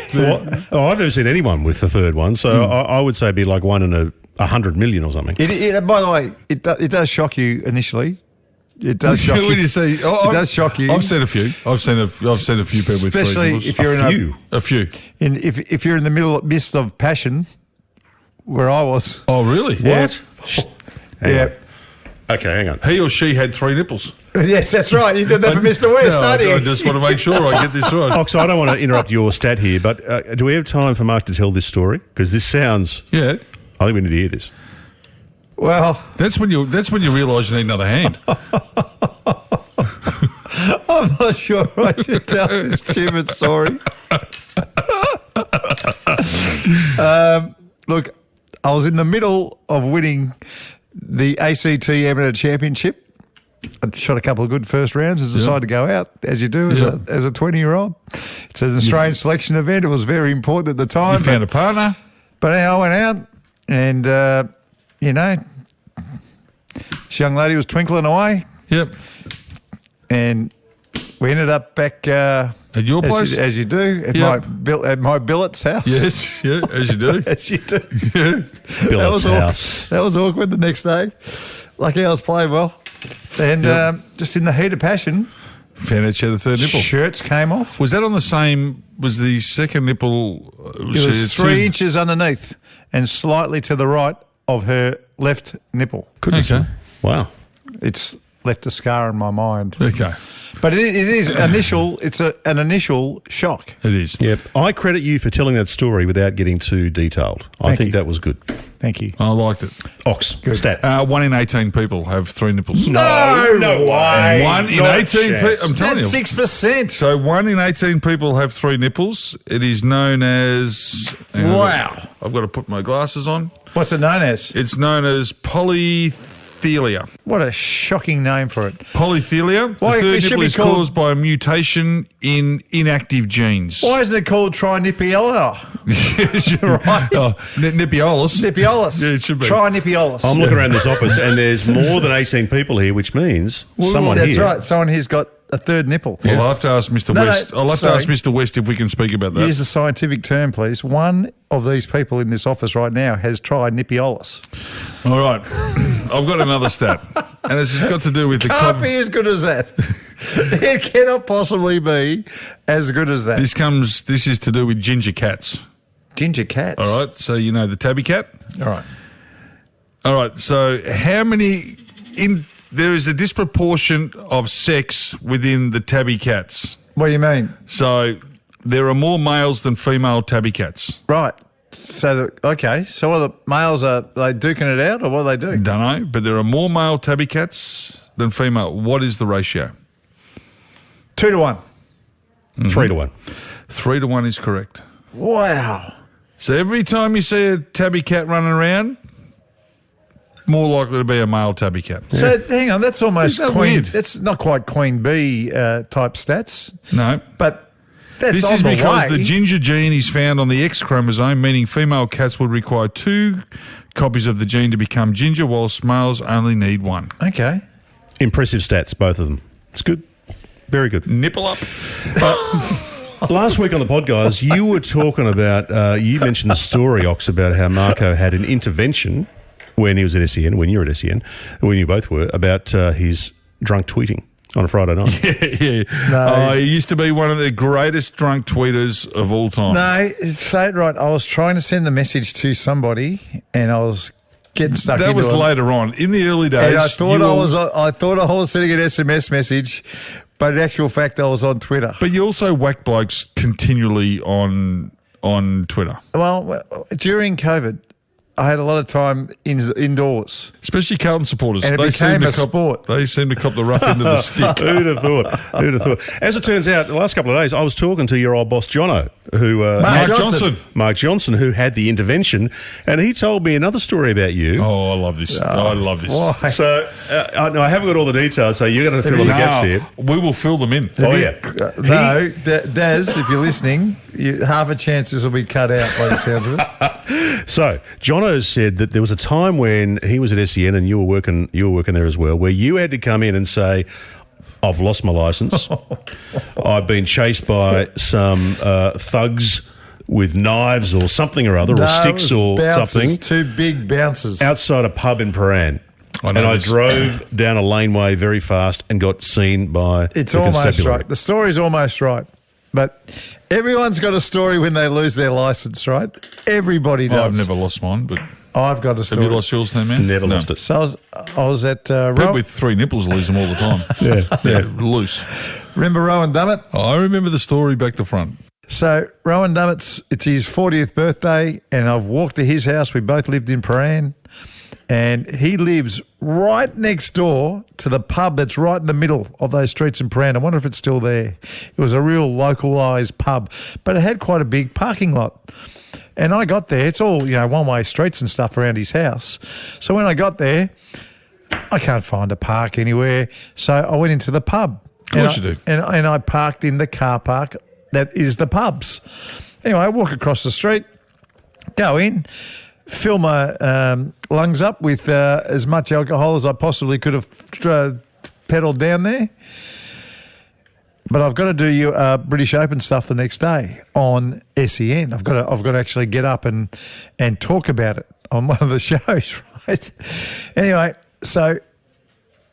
Oh, I've never seen anyone with the third one, so I would say it'd be like 1 in 100 million or something. By the way, it does shock you initially. It does shock you. When you say, It does shock you. I've seen a few. I've seen a few people with Especially three nipples. if you're a few. if you're in the midst of passion, where I was. Oh, really? Yeah. What? Yeah. Okay, hang on. He or she had three nipples. Yes, that's right. You did that for Mr. West, No, don't you? I just want to make sure I get this right. Ox, I don't want to interrupt your stat here, but do we have time for Mark to tell this story? Because this sounds... Yeah. I think we need to hear this. Well, That's when you realise you need another hand. I'm not sure I should tell this stupid story. Look, I was in the middle of winning the ACT Amateur Championship. I shot a couple of good first rounds and decided to go out, as you do as a 20-year-old. It's an Australian selection event. It was very important at the time. You found a partner. But anyhow, I went out and, this young lady was twinkling away Yep. and we ended up back At your place? as you do, at my billet's house. Yes, yeah, as you do. As you do. Yeah. Billet's house. That was awkward the next day. Lucky I was playing well. And just in the heat of passion, Found out she had a third nipple. shirts came off. Was that on the same? Was the second nipple? It was 3 inches underneath and slightly to the right of her left nipple. Goodness Okay. me. Wow. It's left a scar in my mind. Okay. But it is initial. It's an initial shock. It is. Yep. I credit you for telling that story without getting too detailed. I think that was good. Thank you. I liked it. Ox, stat. 1 in 18 people have 3 nipples. No way. 1 in Not a 18 people. chance. I'm telling That's you. 6%. So 1 in 18 people have 3 nipples. It is known as... hang on, Wow. I've got to put my glasses on. What's it known as? It's known as polythelia. What a shocking name for it. Polythelia. Why- The it third should nipple be is called- caused by a mutation in inactive genes. Why isn't it called trinipiola? Right. Nipiolis. Nipiolis. Yeah, it should be. Trinipiolis. I'm looking around this office and there's more than 18 people here, which means someone That's here. right. Someone here's got a third nipple. Well, I'll have to ask Mr. No, West. I'll have to ask Mr. West if we can speak about that. Use the scientific term, please. One of these people in this office right now has trinipiolis. All right. I've got another stat. And it's got to do with the... Can't be as good as that. It cannot possibly be as good as that. This is to do with ginger cats. Ginger cats. All right. So you know the tabby cat? All right. All right. So how many... There is a disproportion of sex within the tabby cats. What do you mean? So there are more males than female tabby cats. Right. So, okay. So what are the males, are they duking it out or what are they doing? Don't know, but there are more male tabby cats than female. What is the ratio? 2 to 1. 3 to 1. 3 to 1 is correct. Wow. So every time you see a tabby cat running around, more likely to be a male tabby cat. So hang on, that's almost Isn't that queen. weird? That's not quite queen bee type stats, No. but that's This on is the because way. the ginger gene is found on the X chromosome, meaning female cats would require 2 copies of the gene to become ginger, whilst males only need 1. Okay. Impressive stats, both of them. It's good. Very good. Nipple up. Last week on the pod, guys, you were talking about, you mentioned the story, Ox, about how Marko had an intervention when he was at SEN, when you were at SEN, when you both were, about his drunk tweeting on a Friday night. Yeah. No. He used to be one of the greatest drunk tweeters of all time. No, say it right. I was trying to send the message to somebody, and I was getting stuck. That into was it. later on. In the early days, And I thought I was sending an SMS message, but in actual fact, I was on Twitter. But you also whack blokes continually on Twitter, Well, during COVID, I had a lot of time indoors. especially Carlton supporters. And it became a sport. They seem to cop the rough end of the stick. Who'd have thought? Who'd have thought? As it turns out, the last couple of days, I was talking to your old boss, Jono, who Mark Johnson, who had the intervention, and he told me another story about you. Oh, I love this. I love this. Why? So, no, I haven't got all the details, so you're going to fill in the gaps here. We will fill them in. Oh, yeah. No, Daz, if you're listening, half a chance this will be cut out by the sounds of it. So, Jono said that there was a time when he was at SEN and you were working there as well, where you had to come in and say, I've lost my licence. I've been chased by some thugs with knives or something or other, or sticks or something. 2 big bouncers. Outside a pub in Paran. I I drove down a laneway very fast and got seen by It's the almost constabulary. right. The story's almost right. But everyone's got a story when they lose their licence, right? Everybody does. I've never lost mine, but I've got a have story. you lost yours then, man? Never lost it. So I was at People with 3 nipples lose them all the time. yeah, loose. remember Rowan Dummett? I remember the story back to front. So Rowan Dummett's, it's his 40th birthday, and I've walked to his house. We both lived in Paran, and he lives right next door to the pub that's right in the middle of those streets in Paran. I wonder if it's still there. It was a real localised pub, but it had quite a big parking lot. And I got there, it's all, one-way streets and stuff around his house. So when I got there, I can't find a park anywhere. So I went into the pub. Of course you do. And I parked in the car park that is the pub's. Anyway, I walk across the street, go in, fill my lungs up with as much alcohol as I possibly could have pedalled down there. But I've got to do British Open stuff the next day on SEN. I've got to actually get up and talk about it on one of the shows, right? Anyway, so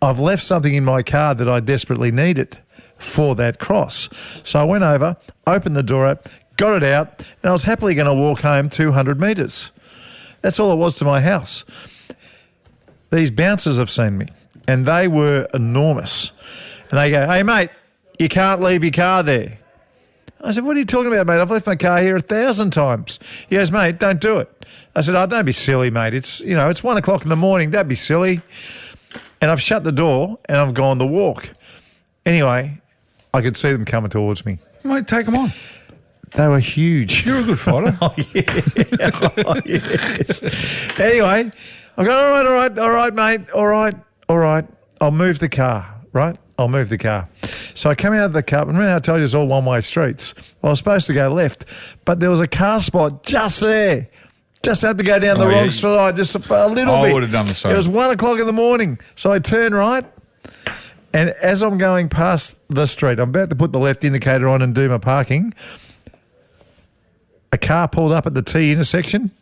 I've left something in my car that I desperately needed for that cross. So I went over, opened the door up, got it out, and I was happily going to walk home 200 metres. That's all it was to my house. These bouncers have seen me. and they were enormous. And they go, "Hey, mate, you can't leave your car there." I said, "What are you talking about, mate? I've left my car here 1,000 times." He goes, "Mate, don't do it." I said, "Oh, don't be silly, mate. It's 1 o'clock in the morning. Don't be silly." And I've shut the door and I've gone to walk. Anyway, I could see them coming towards me. Mate, take them on. They were huge. You're a good fighter. Oh, yeah. Oh, yes. Anyway, I go, all right, mate. All right. I'll move the car, right? I'll move the car. So I come out of the car. Remember how I told you it's all one-way streets? Well, I was supposed to go left, but there was a car spot just there. Just had to go down the wrong side just a little bit. I would have done the same. It was 1 o'clock in the morning. So I turn right, and as I'm going past the street, I'm about to put the left indicator on and do my parking. A car pulled up at the T intersection,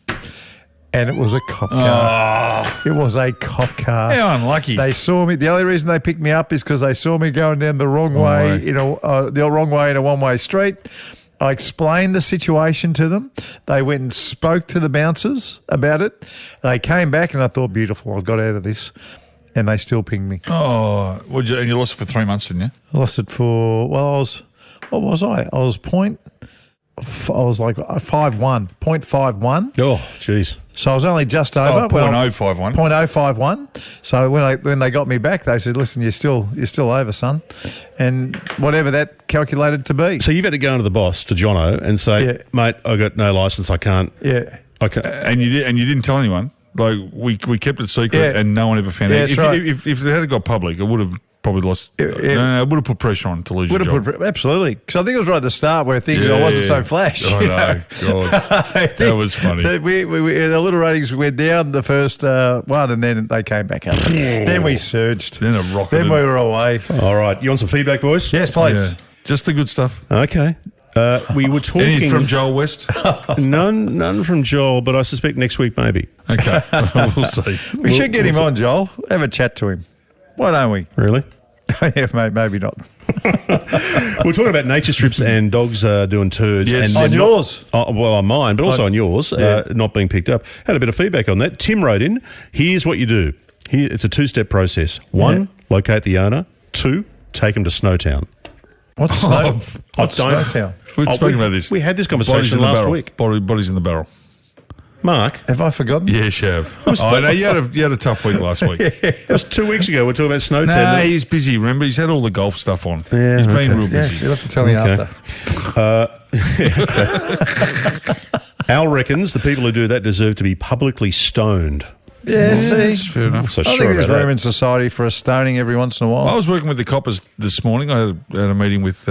and it was a cop car. Oh. It was a cop car. How unlucky. They saw me. The only reason they picked me up is because they saw me going down the wrong way, the wrong way in a one-way street. I explained the situation to them. They went and spoke to the bouncers about it. They came back, and I thought, beautiful, I got out of this. And they still pinged me. Oh, and you lost it for 3 months, didn't you? I lost it for, what was I? I was like 5'1", 0.51. Oh, jeez. So I was only just over. 0.051. 0.051. So when they got me back, they said, "Listen, you're still over, son," and whatever that calculated to be. So you've had to go into the boss, to Jono, and say, "Mate, I got no license. I can't." Yeah. Okay. And you didn't tell anyone. Like we kept it secret, and no one ever found out. If it had got public, it would have probably lost. It would have put pressure on to lose your job. Absolutely. Because I think it was right at the start where I wasn't so flash. I know. God, that was funny. So we the little ratings went down the first one, and then they came back up. Then we surged. Then it rocketed. Then we were away. All right. You want some feedback, boys? Yes, please. Yeah. Just the good stuff. Okay. We were talking. Any from Joel West? None from Joel, but I suspect next week maybe. Okay. We'll see. We should get him on, Joel. Have a chat to him. Why don't we? Really? Yeah, maybe not. We're talking about nature strips and dogs doing turds. Yes. And On yours? On mine, but also on yours, not being picked up. Had a bit of feedback on that. Tim wrote in, here's what you do. It's a two-step process. 1, locate the owner. 2, take him to Snowtown. What's Snowtown? We've spoken about this. We had this conversation last week. Bodies in the barrel. Mark? Have I forgotten? Yes, you have. I know you had a tough week last week. That was 2 weeks ago. We're talking about Snowtown. No, he's busy. Remember, he's had all the golf stuff on. Yeah, he's been real busy. Yes, you'll have to tell me after. Al reckons the people who do that deserve to be publicly stoned. Yeah, see, that's fair enough. So I think sure there's about room that. in society for a stoning every once in a while. I was working with the coppers this morning. I had a meeting with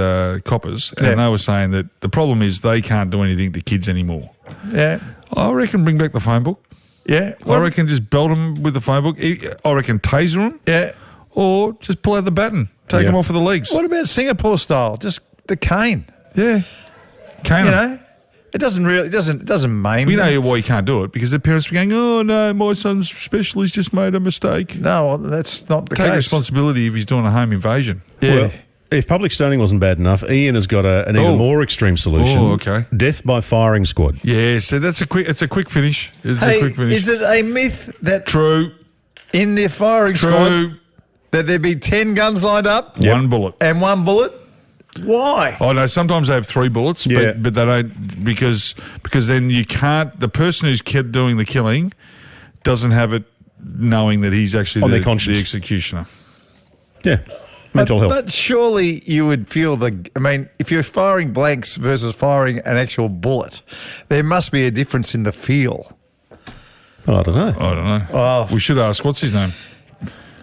coppers, and they were saying that the problem is they can't do anything to kids anymore. Yeah. I reckon bring back the phone book. Yeah. I reckon just belt them with the phone book. I reckon taser them. Yeah. Or just pull out the baton. Take them off of the legs. What about Singapore style? Just the cane. Yeah. Cane You 'em. know? It doesn't maim We them. know why you can't do it, because the parents are going, "Oh no, my son's special. He's just made a mistake." No, that's not the Take case. responsibility if he's doing a home invasion. Yeah. Well, if public stoning wasn't bad enough, Ian has got an even more extreme solution. Oh, okay. Death by firing squad. Yeah, so it's a quick finish. It's a quick finish. Is it a myth that True. in their firing squad that there'd be 10 guns lined up? One bullet. And 1 bullet? Why? Oh no, sometimes they have 3 bullets, Yeah. but they don't, because then you can't. The person who's doing the killing doesn't have it knowing that he's actually On their the conscience. executioner. Yeah. Mental health. But surely you would feel if you're firing blanks versus firing an actual bullet, there must be a difference in the feel. I don't know. I don't know. Oh. We should ask. What's his name?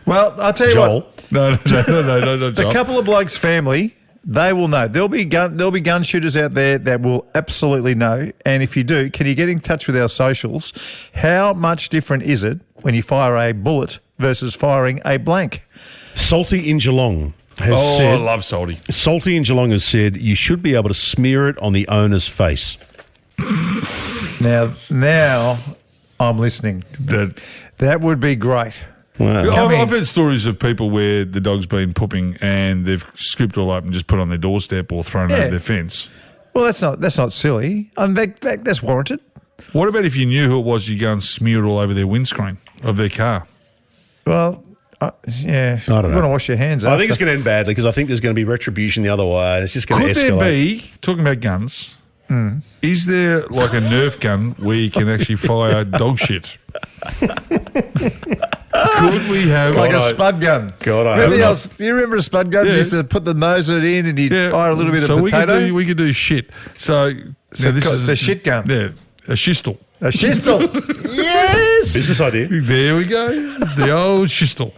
Well, I'll tell you Joel. what. No. The Joel. Couple of Blokes family, they will know. There'll be gun shooters out there that will absolutely know. And if you do, can you get in touch with our socials? How much different is it when you fire a bullet versus firing a blank? Salty in Geelong has said. I love salty. Salty in Geelong has said you should be able to smear it on the owner's face. Now I'm listening. That would be great. Wow. I've heard stories of people where the dog's been pooping and they've scooped all up and just put it on their doorstep or thrown over their fence. Well, that's not silly. That's warranted. What about if you knew who it was, you go and smear it all over their windscreen of their car? Well, Yeah. I don't know. You want to wash your hands I after. think it's going to end badly because I think there's going to be retribution the other way. And it's just going to Could escalate. there be, talking about guns, is there like a Nerf gun where you can actually fire dog shit? Could we have like a spud gun. God, I Remember hope not. do you remember spud guns? Yeah. You used to put the nose of it in and you'd fire a little bit of so potato. we could do shit. So this is it's a shit gun. Yeah, a shistel. A shistel. Yes. Business idea. There we go. The old shistel.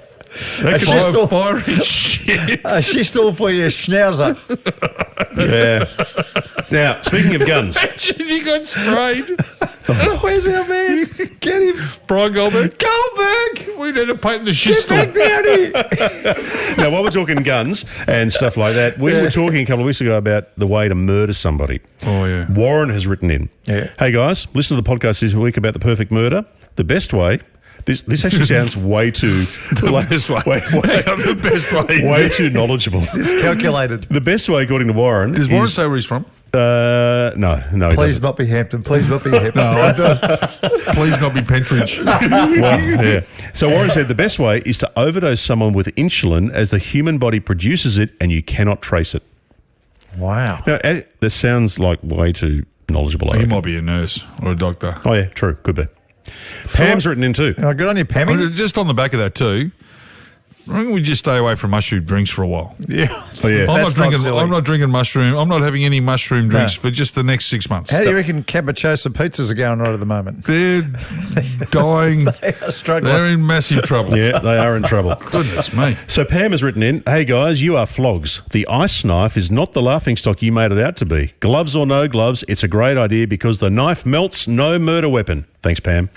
A shistel. Firing shit. A shistel for your schnauzer. Yeah. Now, speaking of guns, You got sprayed. Where's our man? Get him. Brian Goldberg. Goldberg! We need to paint the shistel. Get back down here. now while we're talking guns and stuff like that, we were talking a couple of weeks ago about the way to murder somebody. Oh, yeah. Warren has written in. Yeah. Hey guys, listen to the podcast this week about the perfect murder. The best way. This actually sounds way too The best way. The best way. way too knowledgeable. It's calculated. The best way, according to Warren, Does Warren is, say where he's from? no, he Please doesn't. not be Hampton. Please not be Hampton. Please not be Pentridge. Well, yeah. So Warren said the best way is to overdose someone with insulin as the human body produces it and you cannot trace it. Wow. Now, this sounds like way too knowledgeable. I He reckon. might be a nurse or a doctor. Oh, yeah, true. Could be. Pam's written in too. Oh, good on you, Pammy. Just on the back of that too, I think we just stay away from mushroom drinks for a while. Yeah. Oh, yeah. I'm not drinking mushroom. I'm not having any mushroom drinks for just the next 6 months. How do you reckon Capricciosa pizzas are going right at the moment? They're dying. They are struggling. They're in massive trouble. Yeah, they are in trouble. Goodness me. So Pam has written in, hey guys, you are flogs. The ice knife is not the laughingstock you made it out to be. Gloves or no gloves, it's a great idea because the knife melts no murder weapon. Thanks, Pam.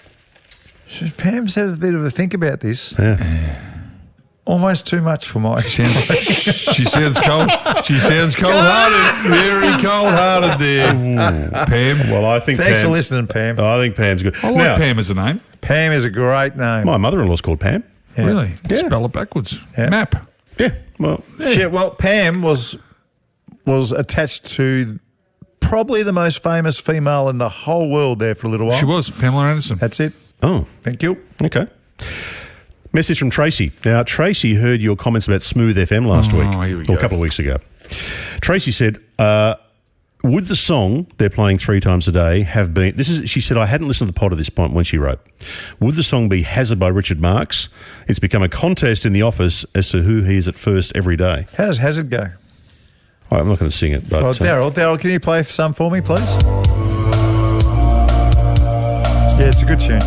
Pam's had a bit of a think about this. Yeah. Almost too much for my She sounds cold. She sounds cold-hearted. Very cold-hearted there, Pam. Well, I think Thanks Pam, for listening, Pam. I think Pam's good. I like Now, Pam as a name. Pam is a great name. my mother-in-law's called Pam. Yeah. Really? Yeah. Spell it backwards. Yeah. Map. Yeah. Well, Shit, well, Pam was attached to probably the most famous female in the whole world there for a little while. She was. Pamela Anderson. That's it. oh, Thank you. okay. Message from Tracy. Now, Tracy heard your comments about Smooth FM last week, here we or go. a couple of weeks ago. Tracy said, would the song they're playing 3 times a day have been, she said, I hadn't listened to the pod at this point when she wrote, would the song be Hazard by Richard Marx? It's become a contest in the office as to who he is at first every day. How does Hazard go? All right, I'm not going to sing it, but... Well, Daryl, can you play some for me, please? Yeah, it's a good tune.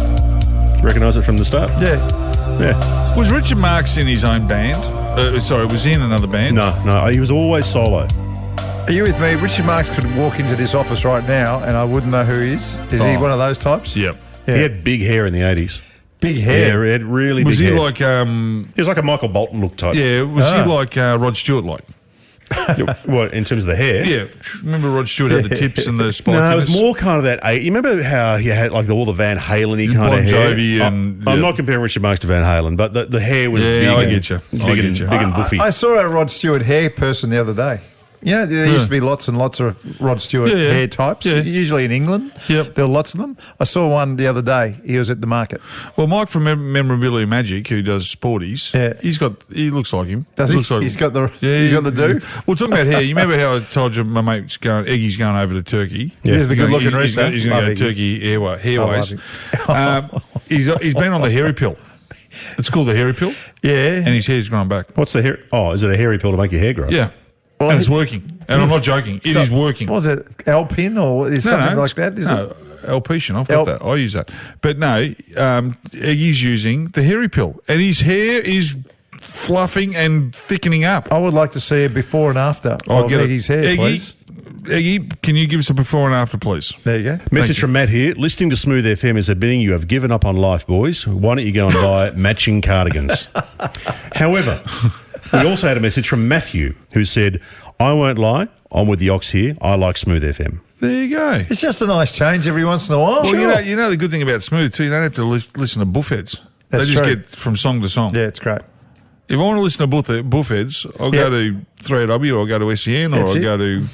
recognise it from the start? Yeah. Yeah. Was Richard Marx in his own band? Was he in another band? No, he was always solo. Are you with me? Richard Marx could walk into this office right now and I wouldn't know who he is. Is he one of those types? Yep. Yeah. He had big hair in the 80s. Big Yeah, hair. he had really Was big he hair. like, He was like a Michael Bolton look type. yeah, was he like Rod Stewart like? What, in terms of the hair? Yeah. Remember Rod Stewart had the tips and the spikiness? No, it was more kind of that. You remember how he had like all the Van Halen-y kind Bon of hair? Jovi and- I'm yeah. not comparing Richard Marx to Van Halen, but the hair was big. Yeah, I and- get you. Big, I get and, you. big and buffy. I saw a Rod Stewart hair person the other day. You know, there used to be lots and lots of Rod Stewart Yeah, yeah. hair types, Yeah. usually in England. Yep. There were lots of them. I saw one the other day. He was at the market. Well, Mike from Memorabilia Magic, who does sporties, Yeah. he looks like him. Does he? Looks like He's got the do. Well, talking about hair, you remember how I told you my mate's Eggy's going over to Turkey? He's the good-looking He's wrestler. going to go Love to Eggy. Turkey Airways. love He's been on the hairy pill. It's called the hairy pill, Yeah. and his hair's grown back. What's the hair? Oh, is it a hairy pill to make your hair grow? Yeah. Well, And it's working. And I'm not joking. It is working. What was it? Alpin or is something like that? Is no, it? Alpetian. I've got that. I use that. But no, Eggy's using the hairy pill, and his hair is fluffing and thickening up. I would like to see a before and after I'll of get Eggy's it. hair, Eggy, please. Eggy, can you give us a before and after, please? There you go. Message from Matt here. Listening to Smooth FM is admitting you have given up on life, boys. Why don't you go and buy matching cardigans? However, we also had a message from Matthew who said, I won't lie, I'm with the Ox here. I like Smooth FM. There you go. It's just a nice change every once in a while. Well, you know the good thing about Smooth too. You don't have to listen to buffheads. That's they just true. get from song to song. Yeah, it's great. If I want to listen to buffheads, I'll go to 3AW or I'll go to SEN or That's I'll it. go to.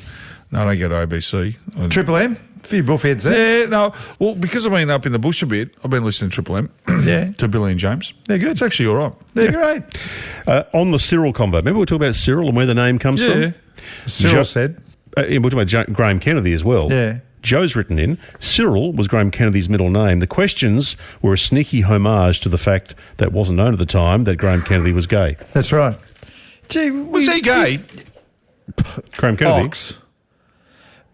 No, I don't go to ABC. Triple M? A few buffheads there. Yeah, no. Well, because I've been up in the bush a bit, I've been listening to Triple M. Yeah. To Billy and James. They're good. It's actually all right. They're great. On the Cyril combo, remember we talked about Cyril and where the name comes from? Cyril said. We're talking about Graham Kennedy as well. Yeah. Joe's written in, Cyril was Graham Kennedy's middle name. The questions were a sneaky homage to the fact that wasn't known at the time that Graham Kennedy was gay. That's right. Gee, Was he gay? Graham Kennedy. Ox.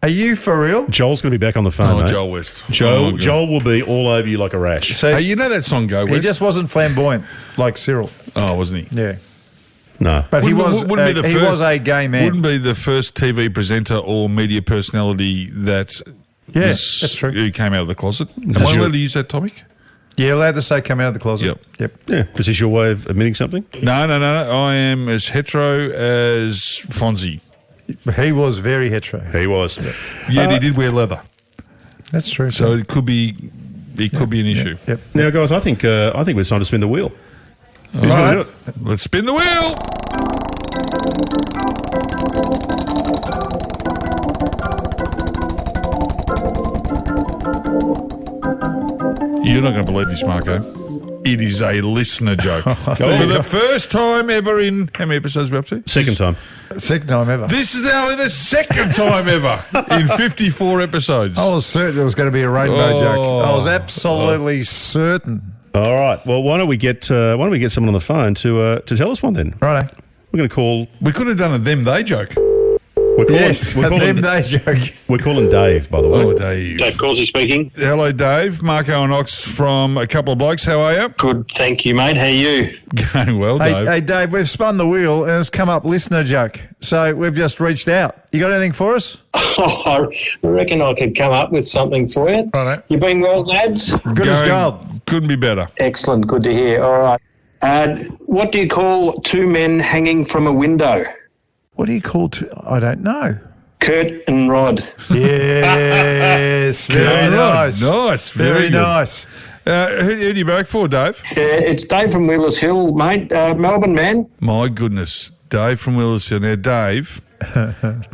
Are you for real? Joel's going to be back on the phone, mate. Joel West. Joel will be all over you like a rash. So Hey, you know that song, Go West? he just wasn't flamboyant like Cyril. Oh, wasn't he? Yeah. No. But he was Wouldn't was a gay man. Wouldn't be the first TV presenter or media personality that that's true. who came out of the closet. Am I allowed to use that topic? Yeah, allowed to say come out of the closet. Yep. Yeah. Is this your way of admitting something? No. I am as hetero as Fonzie. He was very hetero. He was. Yet he did wear leather. That's true. So it could be an issue. Yep. Now, guys, I think it's time to spin the wheel. Who's All going right. to do it? Let's spin the wheel. You're not going to believe this, Marko. It is a listener joke. For the first time ever in... How many episodes are we up to? Second time. Second time ever. This is only the second time ever in 54 episodes. I was certain there was going to be a rainbow Oh. joke. I was absolutely certain. All right. Well, why don't we get someone on the phone to tell us one then? Righto. We're going to call. We could have done a them-they joke. We're calling, Yes, we're calling, day joke. we're calling Dave, by the way. Oh, Dave. Dave Causey speaking. Hello, Dave. Marko and Ox from A Couple of Blokes. How are you? Good, thank you, mate. How are you? Going well, Dave. Hey, Dave, we've spun the wheel and it's come up listener joke. So we've just reached out. You got anything for us? I reckon I could come up with something for you. Righto. You been well, lads? Good as Going- gold. Couldn't be better. Excellent, good to hear. All right. What do you call two men hanging from a window? What do you call I don't know. Kurt and Rod. Yes, very Good. nice. Nice. Very good. nice. Who do you back for, Dave? It's Dave from Wheelers Hill, mate. Melbourne, man. My goodness. Dave from Willis. Now, Dave,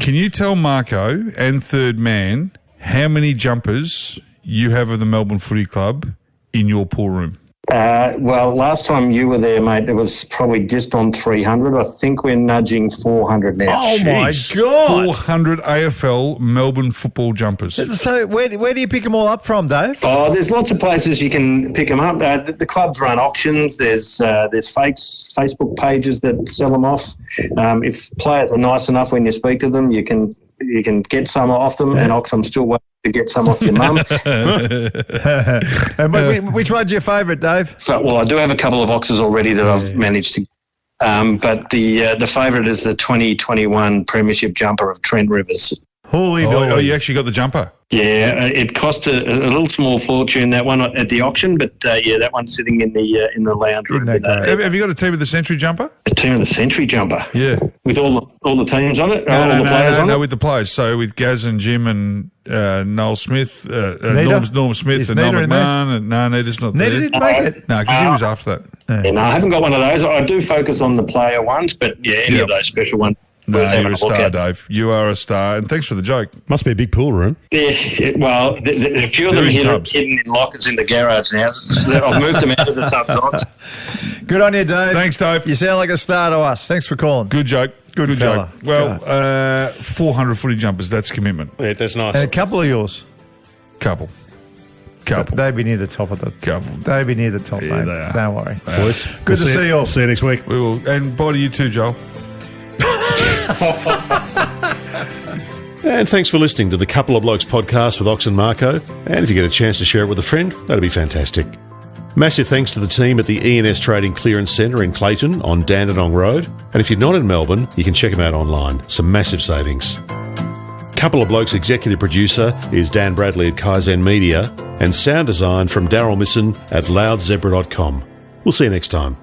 can you tell Marko and Third Man how many jumpers you have of the Melbourne Footy Club in your pool room? Well, last time you were there, mate, it was probably just on 300. I think we're nudging 400 now. Oh, my Jeez. God. 400 AFL Melbourne football jumpers. So where do you pick them all up from, Dave? Oh, there's lots of places you can pick them up. The clubs run auctions. There's Facebook pages that sell them off. If players are nice enough when you speak to them, you can get some off them. And Ox, I'm still waiting to get some off your mum. And which one's your favourite, Dave? Well, I do have a couple of Oxes already that I've managed to. But the favourite is the 2021 Premiership jumper of Trent Rivers. Holy Oh, moly. you actually got the jumper? Yeah, it cost a little small fortune, that one at the auction, but that one's sitting in the lounge room. Isn't that great? Have you got a team of the century jumper? A team of the century jumper. Yeah. With all the teams on it, all the players on No, it. with the players. So with Gaz and Jim and Noel Smith, Nita? Norm Smith Is and Noel Nita in there? McMahon. And, no, Nita's not Nita there. didn't make it. No, because he was after that. Yeah, no, I haven't got one of those. I do focus on the player ones, but any Yep. of those special ones. No, worth having you're a look star, at. Dave. You are a star. And thanks for the joke. Must be a big pool room. Yeah, well, a few of They're them in tubs. hidden in lockers in the garage now. I've moved them out of the tub box. Good on you, Dave. Thanks, Dave. You sound like a star to us. Thanks for calling. Good joke. Good fella. joke. Well, 400 footy jumpers. That's commitment. Yeah, that's nice. And a couple of yours. Couple. They'd be near the top of the... Couple. They'd be near the top, Yeah, mate. they are. Don't worry. Boys, Good to see you all. See you next week. We will. And bye to you too, Joel. And thanks for listening to the Couple of Blokes podcast with Ox and Marko. And if you get a chance to share it with a friend, that'd be fantastic. Massive thanks to the team at the ENS Trading Clearance Centre in Clayton on Dandenong Road. And if you're not in Melbourne, you can check them out online. Some massive savings. Couple of Blokes executive producer is Dan Bradley at Kaizen Media, and sound design from Daryl Misson at loudzebra.com. We'll see you next time.